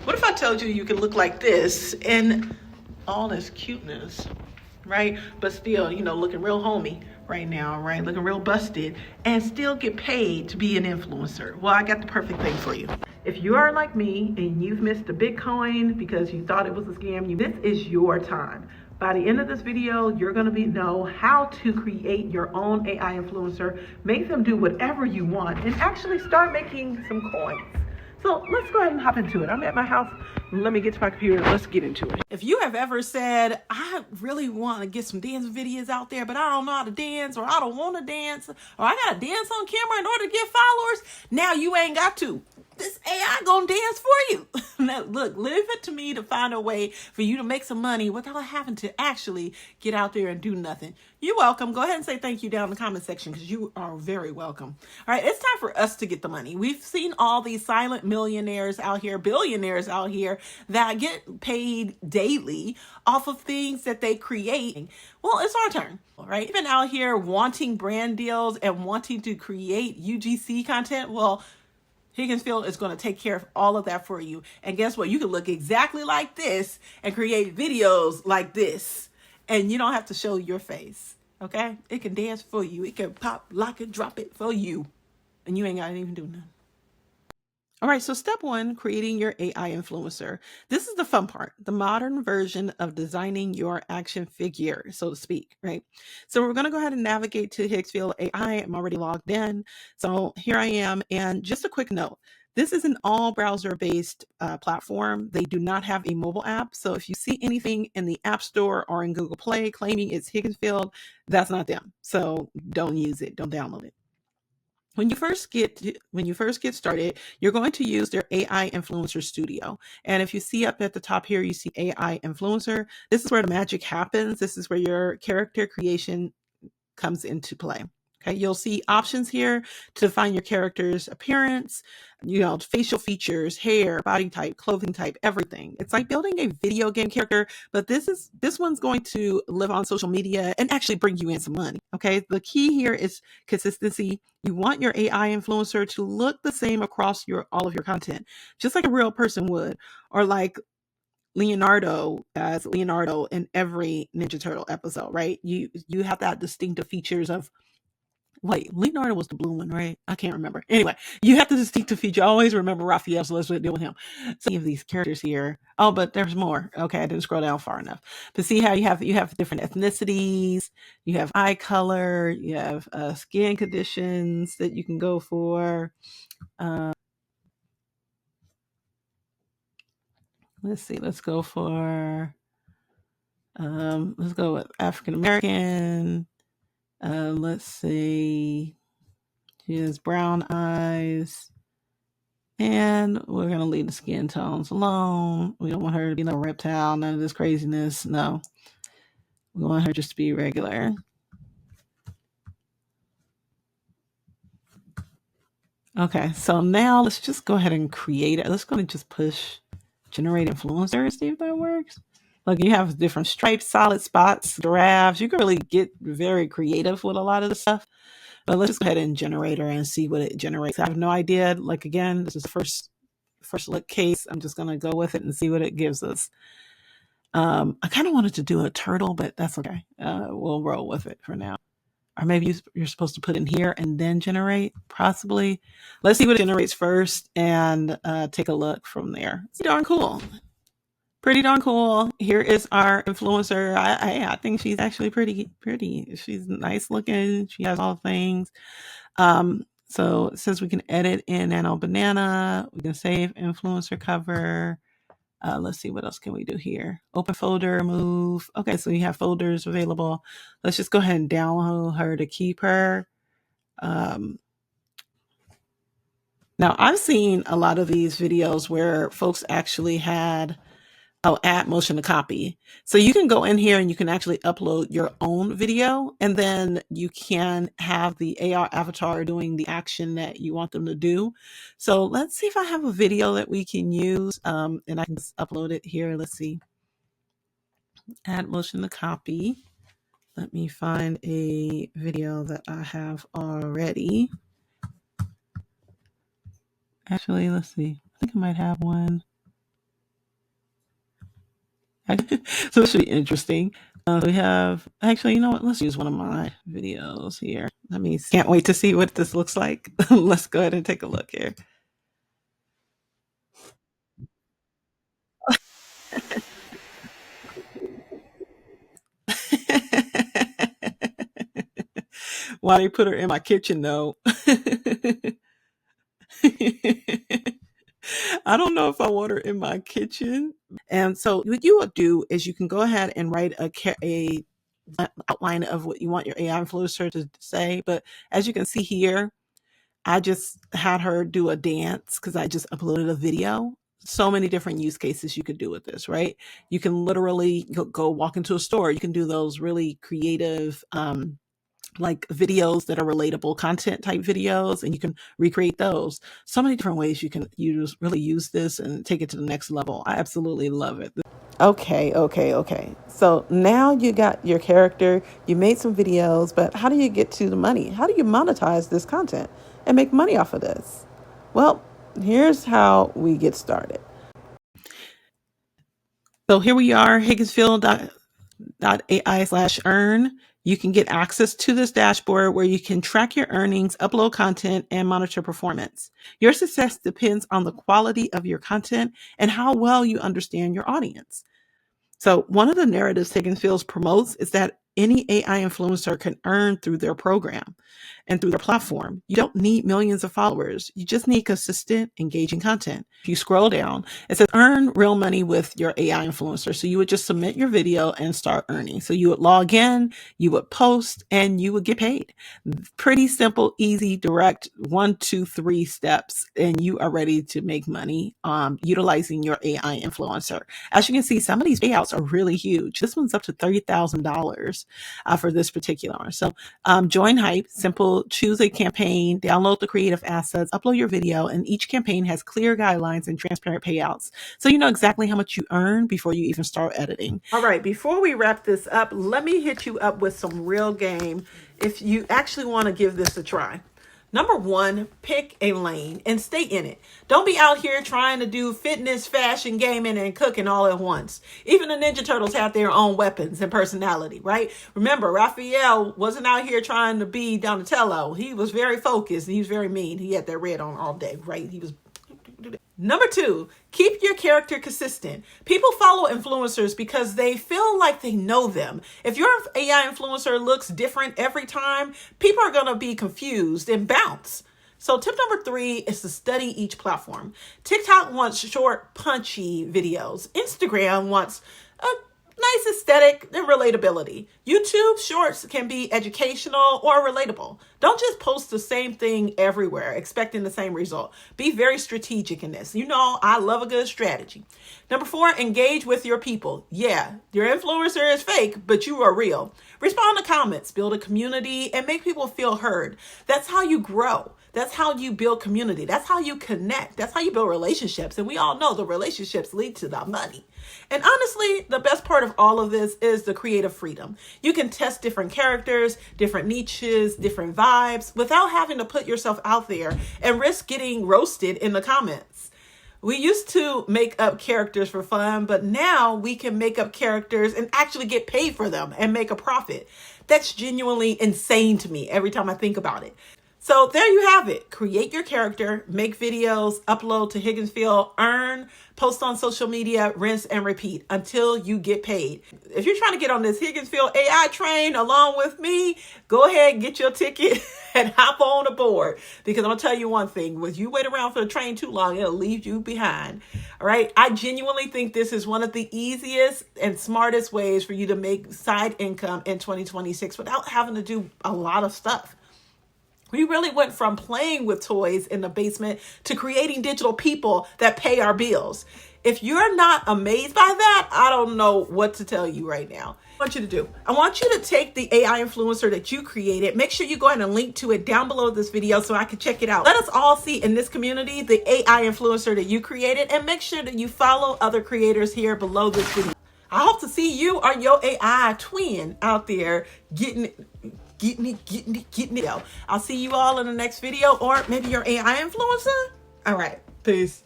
What if I told you you can look like this in all this cuteness, right? But still, looking real homey right now, right? Looking real busted and still get paid to be an influencer. Well, I got the perfect thing for you. If you are like me and you've missed a Bitcoin because you thought it was a scam, this is your time. By the end of this video, you're going to know how to create your own AI influencer, make them do whatever you want, and actually start making some coins. So let's go ahead and hop into it. I'm at my house. Let me get to my computer. Let's get into it. If you have ever said, I really want to get some dance videos out there, but I don't know how to dance, or I don't want to dance, or I got to dance on camera in order to get followers, now you ain't got to. This AI gonna dance for you. Now, look, leave it to me to find a way for you to make some money without having to actually get out there and do nothing. You're welcome. Go ahead and say thank you down in the comment section because you are very welcome. All right, it's time for us to get the money. We've seen all these silent millionaires out here, billionaires out here that get paid daily off of things that they create. Well, it's our turn, right? Even out here wanting brand deals and wanting to create UGC content. Well, Higgsfield is going to take care of all of that for you. And guess what? You can look exactly like this and create videos like this. And you don't have to show your face. Okay? It can dance for you. It can pop, lock it, drop it for you. And you ain't got to even do nothing. All right, so step one, creating your AI influencer. This is the fun part, the modern version of designing your action figure, so to speak, right? So we're going to go ahead and navigate to Higgsfield AI. I'm already logged in. So here I am. And just a quick note, this is an all browser-based platform. They do not have a mobile app. So if you see anything in the App Store or in Google Play claiming it's Higgsfield, that's not them. So don't use it. Don't download it. When you first get started, you're going to use their AI Influencer Studio. And if you see up at the top here, you see AI Influencer. This is where the magic happens. This is where your character creation comes into play. Okay, you'll see options here to define your character's appearance, facial features, hair, body type, clothing type, everything. It's like building a video game character, but this one's going to live on social media and actually bring you in some money. Okay, the key here is consistency. You want your AI influencer to look the same across all of your content, just like a real person would, or like Leonardo as Leonardo in every Ninja Turtle episode, right? You have that distinctive features of, wait, Leonardo was the blue one, right? I can't remember. Anyway, you have the distinctive feature. I always remember Raphael, so let's deal with him. So you have these characters here. Oh, but there's more. Okay, I didn't scroll down far enough. But see how you have different ethnicities, you have eye color, you have skin conditions that you can go for. Let's see. Let's go with African American. Let's see. She has brown eyes. And we're going to leave the skin tones alone. We don't want her to be no reptile, none of this craziness. No. We want her just to be regular. Okay, so now let's just go ahead and create it. Let's go and just push generate influencer, see if that works. Like, you have different stripes, solid spots, giraffes. You can really get very creative with a lot of the stuff. But let's just go ahead and generate her and see what it generates. I have no idea. Like, again, this is the first look case. I'm just going to go with it and see what it gives us. I kind of wanted to do a turtle, but that's okay. We'll roll with it for now. Or maybe you're supposed to put in here and then generate, possibly. Let's see what it generates first and take a look from there. It's darn cool. Pretty darn cool. Here is our influencer. I think she's actually pretty. She's nice looking. She has all things. So it says we can edit in Nano Banana. We can save influencer cover. Let's see, what else can we do here? Open folder, move. Okay, so you have folders available. Let's just go ahead and download her to keep her. Now, I've seen a lot of these videos where folks actually had add motion to copy. So you can go in here and you can actually upload your own video, and then you can have the AR avatar doing the action that you want them to do. So let's see if I have a video that we can use, and I can just upload it here. Let's see. Add motion to copy. Let me find a video that I have already. Actually, let's see. I think I might have one. So this should be interesting. We have, actually, you know what? Let's use one of my videos here. Let me, can't wait to see what this looks like. Let's go ahead and take a look here. Why they put her in my kitchen though? I don't know if I want her in my kitchen. And so what you would do is you can go ahead and write a outline of what you want your AI influencer to say. But as you can see here, I just had her do a dance because I just uploaded a video. So many different use cases you could do with this, right? You can literally go walk into a store. You can do those really creative, like videos that are relatable content type videos, and you can recreate those. So many different ways you can really use this and take it to the next level. I absolutely love it. Okay. So now you got your character, you made some videos, but how do you get to the money? How do you monetize this content and make money off of this? Well, here's how we get started. So here we are, Higgsfield.ai/earn. You can get access to this dashboard where you can track your earnings, upload content, and monitor performance. Your success depends on the quality of your content and how well you understand your audience. So one of the narratives Higgsfield promotes is that any AI influencer can earn through their program and through their platform. You don't need millions of followers. You just need consistent, engaging content. If you scroll down, it says earn real money with your AI influencer. So you would just submit your video and start earning. So you would log in, you would post, and you would get paid. Pretty simple, easy, direct, 1, 2, 3 steps, and you are ready to make money utilizing your AI influencer. As you can see, some of these payouts are really huge. This one's up to $30,000 for this particular one. So join Hype, simple, choose a campaign, download the creative assets, upload your video, and each campaign has clear guidelines and transparent payouts. So you know exactly how much you earn before you even start editing. All right, before we wrap this up, let me hit you up with some real game if you actually want to give this a try. Number 1, pick a lane and stay in it. Don't be out here trying to do fitness, fashion, gaming, and cooking all at once. Even the Ninja Turtles have their own weapons and personality, right? Remember, Raphael wasn't out here trying to be Donatello. He was very focused. He was very mean. He had that red on all day, right? He was. Number 2, keep your character consistent. People follow influencers because they feel like they know them. If your AI influencer looks different every time, people are going to be confused and bounce. So tip number 3 is to study each platform. TikTok wants short, punchy videos. Instagram wants a nice aesthetic and relatability. YouTube shorts can be educational or relatable. Don't just post the same thing everywhere expecting the same result. Be very strategic in this. You know, I love a good strategy. Number 4, engage with your people. Yeah, your influencer is fake, but you are real. Respond to comments, build a community, and make people feel heard. That's how you grow. That's how you build community. That's how you connect. That's how you build relationships. And we all know the relationships lead to the money. And honestly, the best part of all of this is the creative freedom. You can test different characters, different niches, different vibes without having to put yourself out there and risk getting roasted in the comments. We used to make up characters for fun, but now we can make up characters and actually get paid for them and make a profit. That's genuinely insane to me every time I think about it. So there you have it. Create your character, make videos, upload to Higgsfield, earn, post on social media, rinse and repeat until you get paid. If you're trying to get on this Higgsfield AI train along with me, go ahead, get your ticket and hop on aboard. Because I'm going to tell you one thing, if you wait around for the train too long, it'll leave you behind. All right. I genuinely think this is one of the easiest and smartest ways for you to make side income in 2026 without having to do a lot of stuff. We really went from playing with toys in the basement to creating digital people that pay our bills. If you're not amazed by that, I don't know what to tell you right now. I want you to do. I want you to take the AI influencer that you created. Make sure you go ahead and link to it down below this video so I can check it out. Let us all see in this community the AI influencer that you created, and make sure that you follow other creators here below this video. I hope to see you or your AI twin out there getting it. I'll see you all in the next video, or maybe your AI influencer. All right, peace.